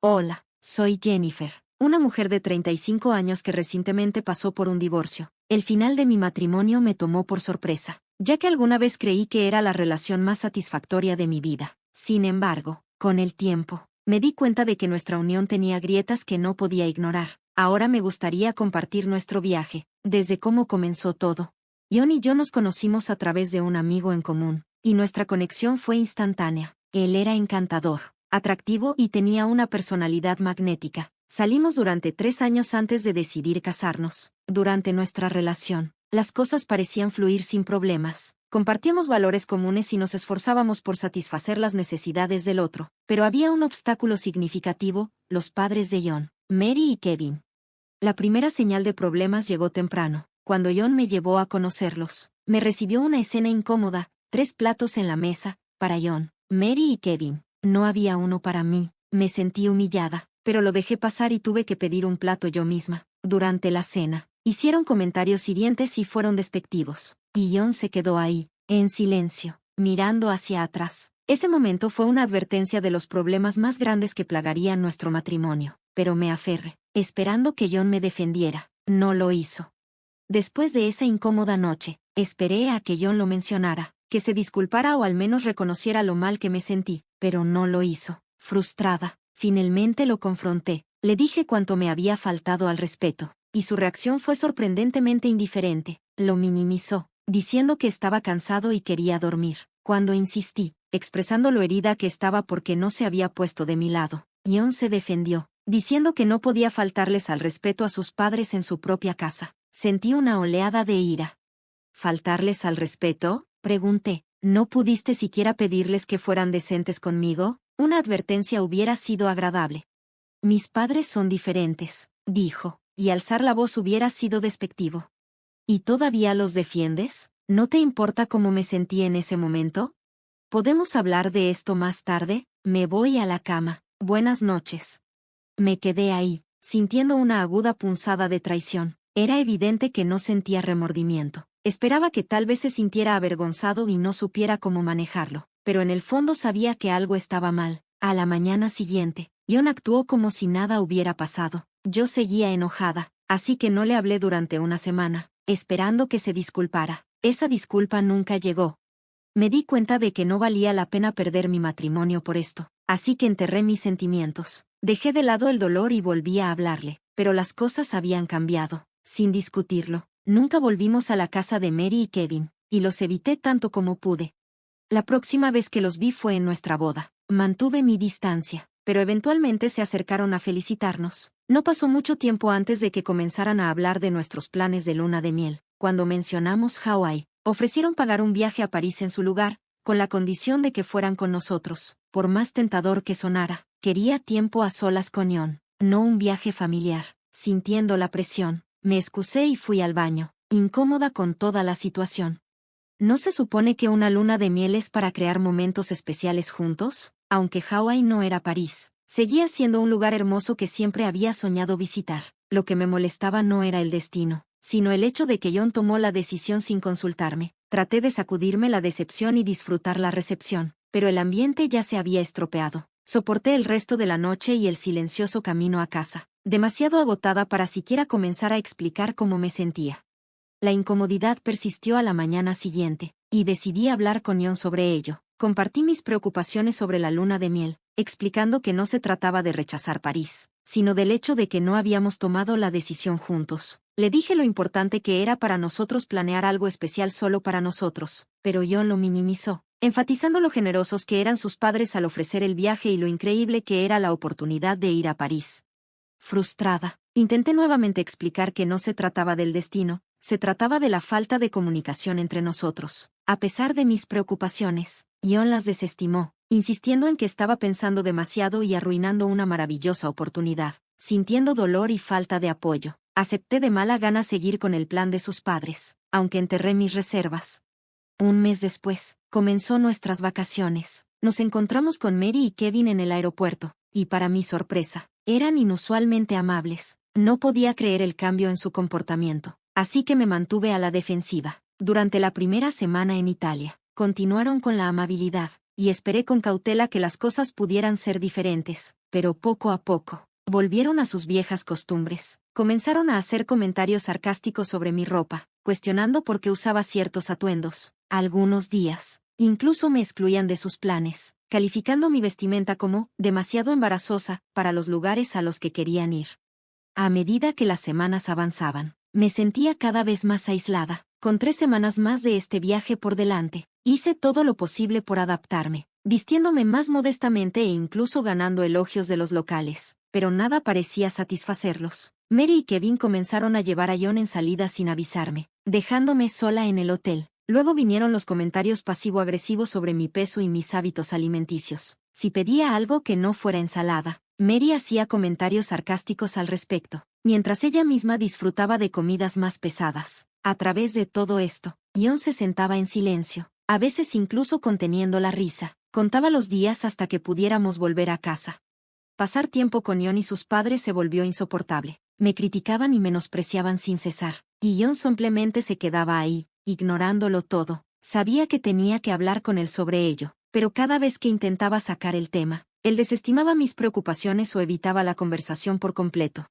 Hola, soy Jennifer, una mujer de 35 años que recientemente pasó por un divorcio. El final de mi matrimonio me tomó por sorpresa, ya que alguna vez creí que era la relación más satisfactoria de mi vida. Sin embargo, con el tiempo, me di cuenta de que nuestra unión tenía grietas que no podía ignorar. Ahora me gustaría compartir nuestro viaje, desde cómo comenzó todo. John y yo nos conocimos a través de un amigo en común, y nuestra conexión fue instantánea. Él era encantador, atractivo y tenía una personalidad magnética. Salimos durante 3 años antes de decidir casarnos. Durante nuestra relación, las cosas parecían fluir sin problemas. Compartíamos valores comunes y nos esforzábamos por satisfacer las necesidades del otro. Pero había un obstáculo significativo: los padres de John, Mary y Kevin. La primera señal de problemas llegó temprano. Cuando John me llevó a conocerlos, me recibió una escena incómoda: 3 platos en la mesa, para John, Mary y Kevin. No había uno para mí. Me sentí humillada, pero lo dejé pasar y tuve que pedir un plato yo misma. Durante la cena, hicieron comentarios hirientes y fueron despectivos. Y John se quedó ahí, en silencio, mirando hacia atrás. Ese momento fue una advertencia de los problemas más grandes que plagarían nuestro matrimonio. Pero me aferré, esperando que John me defendiera. No lo hizo. Después de esa incómoda noche, esperé a que John lo mencionara, que se disculpara o al menos reconociera lo mal que me sentí, pero no lo hizo. Frustrada, finalmente lo confronté. Le dije cuánto me había faltado al respeto, y su reacción fue sorprendentemente indiferente. Lo minimizó, diciendo que estaba cansado y quería dormir. Cuando insistí, expresando lo herida que estaba porque no se había puesto de mi lado, John se defendió, diciendo que no podía faltarles al respeto a sus padres en su propia casa. Sentí una oleada de ira. ¿Faltarles al respeto?, pregunté. ¿No pudiste siquiera pedirles que fueran decentes conmigo? Una advertencia hubiera sido agradable. Mis padres son diferentes, dijo, y alzar la voz hubiera sido despectivo. ¿Y todavía los defiendes? ¿No te importa cómo me sentí en ese momento? ¿Podemos hablar de esto más tarde? Me voy a la cama. Buenas noches. Me quedé ahí, sintiendo una aguda punzada de traición. Era evidente que no sentía remordimiento. Esperaba que tal vez se sintiera avergonzado y no supiera cómo manejarlo, pero en el fondo sabía que algo estaba mal. A la mañana siguiente, John actuó como si nada hubiera pasado. Yo seguía enojada, así que no le hablé durante una semana, esperando que se disculpara. Esa disculpa nunca llegó. Me di cuenta de que no valía la pena perder mi matrimonio por esto, así que enterré mis sentimientos. Dejé de lado el dolor y volví a hablarle, pero las cosas habían cambiado. Sin discutirlo, nunca volvimos a la casa de Mary y Kevin, y los evité tanto como pude. La próxima vez que los vi fue en nuestra boda. Mantuve mi distancia, pero eventualmente se acercaron a felicitarnos. No pasó mucho tiempo antes de que comenzaran a hablar de nuestros planes de luna de miel. Cuando mencionamos Hawái, ofrecieron pagar un viaje a París en su lugar, con la condición de que fueran con nosotros. Por más tentador que sonara, quería tiempo a solas con John, no un viaje familiar. Sintiendo la presión, me excusé y fui al baño, incómoda con toda la situación. ¿No se supone que una luna de miel es para crear momentos especiales juntos? Aunque Hawái no era París, seguía siendo un lugar hermoso que siempre había soñado visitar. Lo que me molestaba no era el destino, sino el hecho de que John tomó la decisión sin consultarme. Traté de sacudirme la decepción y disfrutar la recepción, pero el ambiente ya se había estropeado. Soporté el resto de la noche y el silencioso camino a casa, demasiado agotada para siquiera comenzar a explicar cómo me sentía. La incomodidad persistió a la mañana siguiente, y decidí hablar con John sobre ello. Compartí mis preocupaciones sobre la luna de miel, explicando que no se trataba de rechazar París, sino del hecho de que no habíamos tomado la decisión juntos. Le dije lo importante que era para nosotros planear algo especial solo para nosotros, pero John lo minimizó, enfatizando lo generosos que eran sus padres al ofrecer el viaje y lo increíble que era la oportunidad de ir a París. Frustrada, intenté nuevamente explicar que no se trataba del destino, se trataba de la falta de comunicación entre nosotros. A pesar de mis preocupaciones, John las desestimó, insistiendo en que estaba pensando demasiado y arruinando una maravillosa oportunidad. Sintiendo dolor y falta de apoyo, acepté de mala gana seguir con el plan de sus padres, aunque enterré mis reservas. Un mes después, comenzó nuestras vacaciones. Nos encontramos con Mary y Kevin en el aeropuerto, y para mi sorpresa, eran inusualmente amables. No podía creer el cambio en su comportamiento, así que me mantuve a la defensiva. Durante la primera semana en Italia, continuaron con la amabilidad, y esperé con cautela que las cosas pudieran ser diferentes. pero poco a poco, volvieron a sus viejas costumbres. Comenzaron a hacer comentarios sarcásticos sobre mi ropa, cuestionando por qué usaba ciertos atuendos. Algunos días, incluso me excluían de sus planes, calificando mi vestimenta como demasiado embarazosa para los lugares a los que querían ir. A medida que las semanas avanzaban, me sentía cada vez más aislada. Con 3 semanas más de este viaje por delante, hice todo lo posible por adaptarme, vistiéndome más modestamente e incluso ganando elogios de los locales, pero nada parecía satisfacerlos. Mary y Kevin comenzaron a llevar a John en salidas sin avisarme, dejándome sola en el hotel. Luego vinieron los comentarios pasivo-agresivos sobre mi peso y mis hábitos alimenticios. Si pedía algo que no fuera ensalada, Mary hacía comentarios sarcásticos al respecto, mientras ella misma disfrutaba de comidas más pesadas. A través de todo esto, John se sentaba en silencio, a veces incluso conteniendo la risa. Contaba los días hasta que pudiéramos volver a casa. Pasar tiempo con John y sus padres se volvió insoportable. Me criticaban y menospreciaban sin cesar, y John simplemente se quedaba ahí, ignorándolo todo. Sabía que tenía que hablar con él sobre ello, pero cada vez que intentaba sacar el tema, él desestimaba mis preocupaciones o evitaba la conversación por completo.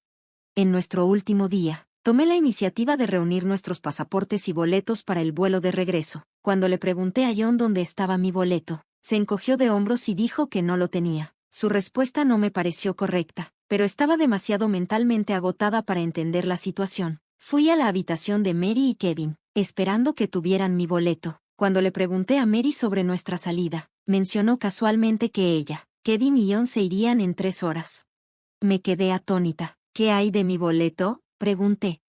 En nuestro último día, tomé la iniciativa de reunir nuestros pasaportes y boletos para el vuelo de regreso. Cuando le pregunté a John dónde estaba mi boleto, se encogió de hombros y dijo que no lo tenía. Su respuesta no me pareció correcta, pero estaba demasiado mentalmente agotada para entender la situación. Fui a la habitación de Mary y Kevin, esperando que tuvieran mi boleto. Cuando le pregunté a Mary sobre nuestra salida, mencionó casualmente que ella, Kevin y John se irían en 3 horas. Me quedé atónita. ¿Qué hay de mi boleto?, pregunté.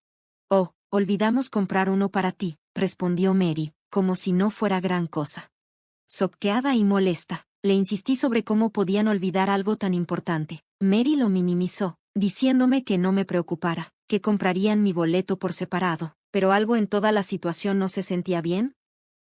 Oh, olvidamos comprar uno para ti, respondió Mary, como si no fuera gran cosa. Sopqueada y molesta, le insistí sobre cómo podían olvidar algo tan importante. Mary lo minimizó, diciéndome que no me preocupara, que comprarían mi boleto por separado, pero algo en toda la situación no se sentía bien.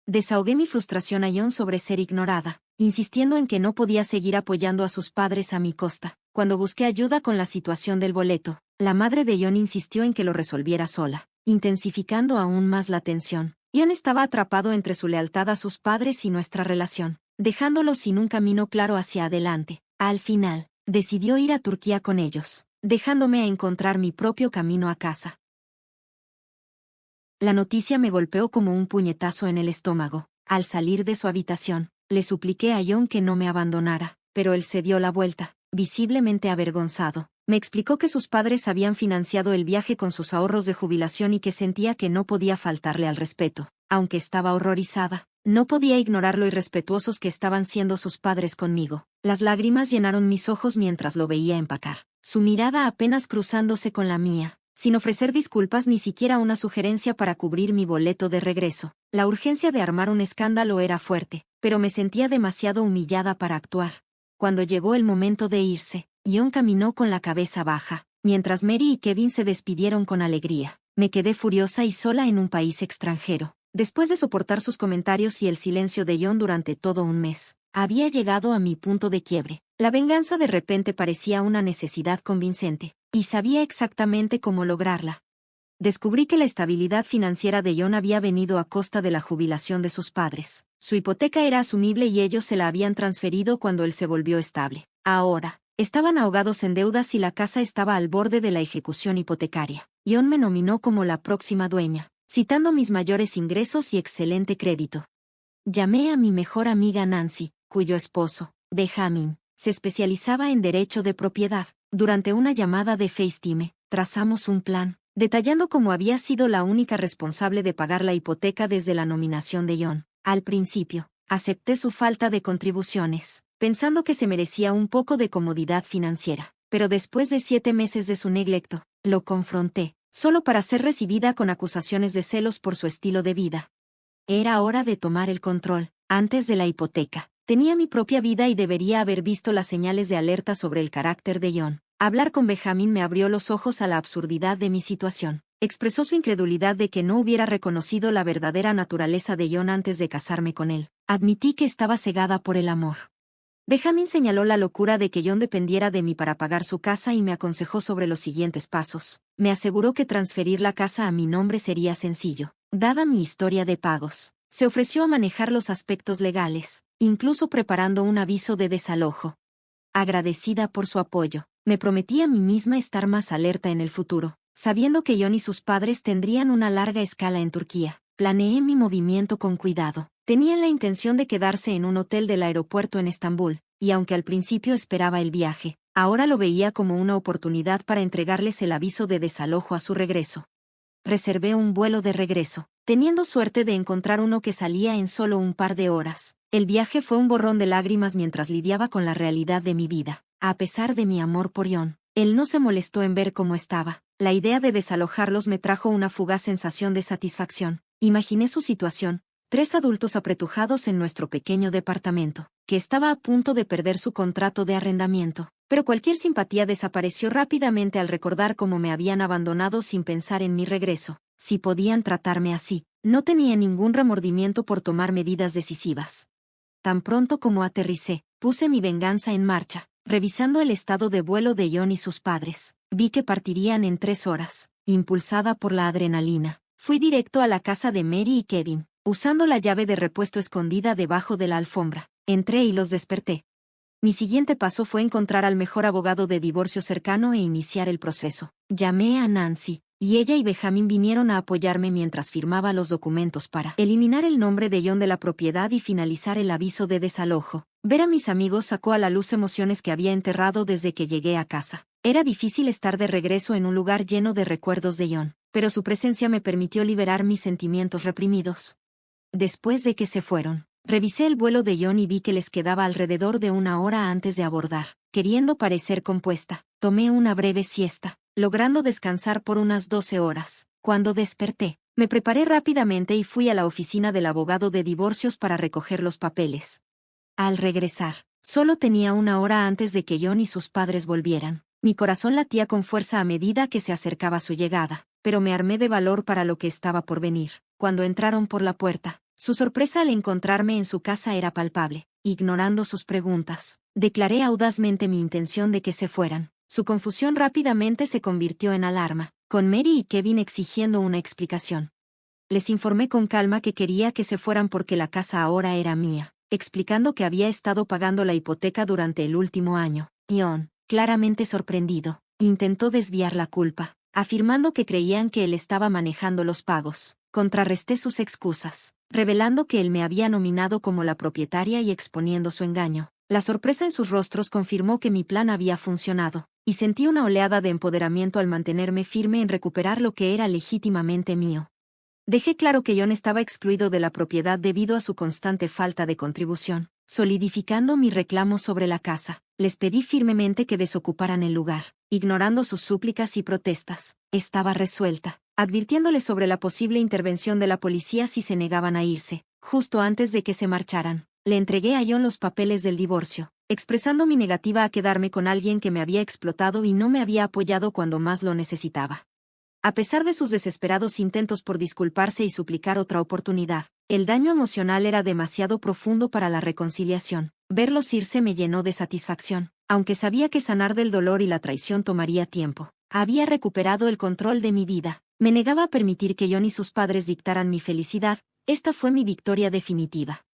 Desahogué mi frustración a John sobre ser ignorada, insistiendo en que no podía seguir apoyando a sus padres a mi costa. Cuando busqué ayuda con la situación del boleto, la madre de John insistió en que lo resolviera sola, intensificando aún más la tensión. John estaba atrapado entre su lealtad a sus padres y nuestra relación, dejándolo sin un camino claro hacia adelante. Al final, decidió ir a Turquía con ellos, dejándome a encontrar mi propio camino a casa. La noticia me golpeó como un puñetazo en el estómago. Al salir de su habitación, le supliqué a John que no me abandonara, pero él se dio la vuelta, visiblemente avergonzado. Me explicó que sus padres habían financiado el viaje con sus ahorros de jubilación y que sentía que no podía faltarle al respeto. Aunque estaba horrorizada, no podía ignorar lo irrespetuosos que estaban siendo sus padres conmigo. Las lágrimas llenaron mis ojos mientras lo veía empacar, su mirada apenas cruzándose con la mía, sin ofrecer disculpas ni siquiera una sugerencia para cubrir mi boleto de regreso. La urgencia de armar un escándalo era fuerte, pero me sentía demasiado humillada para actuar. Cuando llegó el momento de irse, John caminó con la cabeza baja, mientras Mary y Kevin se despidieron con alegría. Me quedé furiosa y sola en un país extranjero. Después de soportar sus comentarios y el silencio de John durante todo un mes, había llegado a mi punto de quiebre. La venganza de repente parecía una necesidad convincente, y sabía exactamente cómo lograrla. Descubrí que la estabilidad financiera de John había venido a costa de la jubilación de sus padres. Su hipoteca era asumible y ellos se la habían transferido cuando él se volvió estable. Ahora, estaban ahogados en deudas y la casa estaba al borde de la ejecución hipotecaria. John me nominó como la próxima dueña, citando mis mayores ingresos y excelente crédito. Llamé a mi mejor amiga Nancy, cuyo esposo, Benjamin, se especializaba en derecho de propiedad. Durante una llamada de FaceTime, trazamos un plan, detallando cómo había sido la única responsable de pagar la hipoteca desde la nominación de John. Al principio, acepté su falta de contribuciones, pensando que se merecía un poco de comodidad financiera, pero después de 7 meses de su neglecto, lo confronté, solo para ser recibida con acusaciones de celos por su estilo de vida. Era hora de tomar el control, antes de la hipoteca. Tenía mi propia vida y debería haber visto las señales de alerta sobre el carácter de John. Hablar con Benjamin me abrió los ojos a la absurdidad de mi situación. Expresó su incredulidad de que no hubiera reconocido la verdadera naturaleza de John antes de casarme con él. Admití que estaba cegada por el amor. Benjamin señaló la locura de que John dependiera de mí para pagar su casa y me aconsejó sobre los siguientes pasos. Me aseguró que transferir la casa a mi nombre sería sencillo, dada mi historia de pagos. Se ofreció a manejar los aspectos legales, incluso preparando un aviso de desalojo. agradecida por su apoyo. Me prometí a mí misma estar más alerta en el futuro, sabiendo que John y sus padres tendrían una larga escala en Turquía. Planeé mi movimiento con cuidado. Tenían la intención de quedarse en un hotel del aeropuerto en Estambul, y aunque al principio esperaba el viaje, ahora lo veía como una oportunidad para entregarles el aviso de desalojo a su regreso. Reservé un vuelo de regreso, teniendo suerte de encontrar uno que salía en solo un par de horas. El viaje fue un borrón de lágrimas mientras lidiaba con la realidad de mi vida. A pesar de mi amor por John, él no se molestó en ver cómo estaba. La idea de desalojarlos me trajo una fugaz sensación de satisfacción. Imaginé su situación, 3 adultos apretujados en nuestro pequeño departamento, que estaba a punto de perder su contrato de arrendamiento. Pero cualquier simpatía desapareció rápidamente al recordar cómo me habían abandonado sin pensar en mi regreso. Si podían tratarme así, no tenía ningún remordimiento por tomar medidas decisivas. Tan pronto como aterricé, puse mi venganza en marcha, revisando el estado de vuelo de John y sus padres. Vi que partirían en 3 horas. Impulsada por la adrenalina, fui directo a la casa de Mary y Kevin, usando la llave de repuesto escondida debajo de la alfombra. Entré y los desperté. Mi siguiente paso fue encontrar al mejor abogado de divorcio cercano e iniciar el proceso. Llamé a Nancy, y ella y Benjamin vinieron a apoyarme mientras firmaba los documentos para eliminar el nombre de John de la propiedad y finalizar el aviso de desalojo. Ver a mis amigos sacó a la luz emociones que había enterrado desde que llegué a casa. Era difícil estar de regreso en un lugar lleno de recuerdos de John, pero su presencia me permitió liberar mis sentimientos reprimidos. Después de que se fueron, revisé el vuelo de John y vi que les quedaba alrededor de 1 hora antes de abordar. Queriendo parecer compuesta, tomé una breve siesta, logrando descansar por unas 12 horas. Cuando desperté, me preparé rápidamente y fui a la oficina del abogado de divorcios para recoger los papeles. Al regresar, solo tenía 1 hora antes de que John y sus padres volvieran. Mi corazón latía con fuerza a medida que se acercaba su llegada, pero me armé de valor para lo que estaba por venir. Cuando entraron por la puerta, su sorpresa al encontrarme en su casa era palpable. Ignorando sus preguntas, declaré audazmente mi intención de que se fueran. Su confusión rápidamente se convirtió en alarma, con Mary y Kevin exigiendo una explicación. Les informé con calma que quería que se fueran porque la casa ahora era mía, explicando que había estado pagando la hipoteca durante el último año. John, claramente sorprendido, intentó desviar la culpa, afirmando que creían que él estaba manejando los pagos. Contrarresté sus excusas, revelando que él me había nominado como la propietaria y exponiendo su engaño. La sorpresa en sus rostros confirmó que mi plan había funcionado, y sentí una oleada de empoderamiento al mantenerme firme en recuperar lo que era legítimamente mío. Dejé claro que John estaba excluido de la propiedad debido a su constante falta de contribución, solidificando mi reclamo sobre la casa. Les pedí firmemente que desocuparan el lugar, ignorando sus súplicas y protestas. Estaba resuelta, advirtiéndoles sobre la posible intervención de la policía si se negaban a irse. Justo antes de que se marcharan, le entregué a John los papeles del divorcio, expresando mi negativa a quedarme con alguien que me había explotado y no me había apoyado cuando más lo necesitaba. A pesar de sus desesperados intentos por disculparse y suplicar otra oportunidad, el daño emocional era demasiado profundo para la reconciliación. Verlos irse me llenó de satisfacción, aunque sabía que sanar del dolor y la traición tomaría tiempo. Había recuperado el control de mi vida. Me negaba a permitir que John y sus padres dictaran mi felicidad. Esta fue mi victoria definitiva.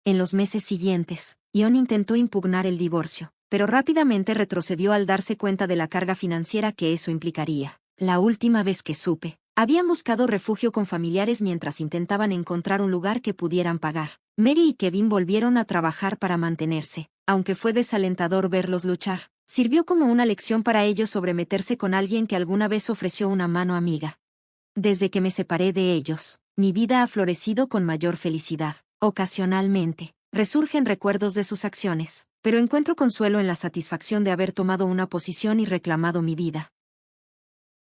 En los meses siguientes, John intentó impugnar el divorcio, pero rápidamente retrocedió al darse cuenta de la carga financiera que eso implicaría. La última vez que supe, habían buscado refugio con familiares mientras intentaban encontrar un lugar que pudieran pagar. Mary y Kevin volvieron a trabajar para mantenerse. Aunque fue desalentador verlos luchar, sirvió como una lección para ellos sobre meterse con alguien que alguna vez ofreció una mano amiga. Desde que me separé de ellos, mi vida ha florecido con mayor felicidad. Ocasionalmente, resurgen recuerdos de sus acciones, pero encuentro consuelo en la satisfacción de haber tomado una posición y reclamado mi vida.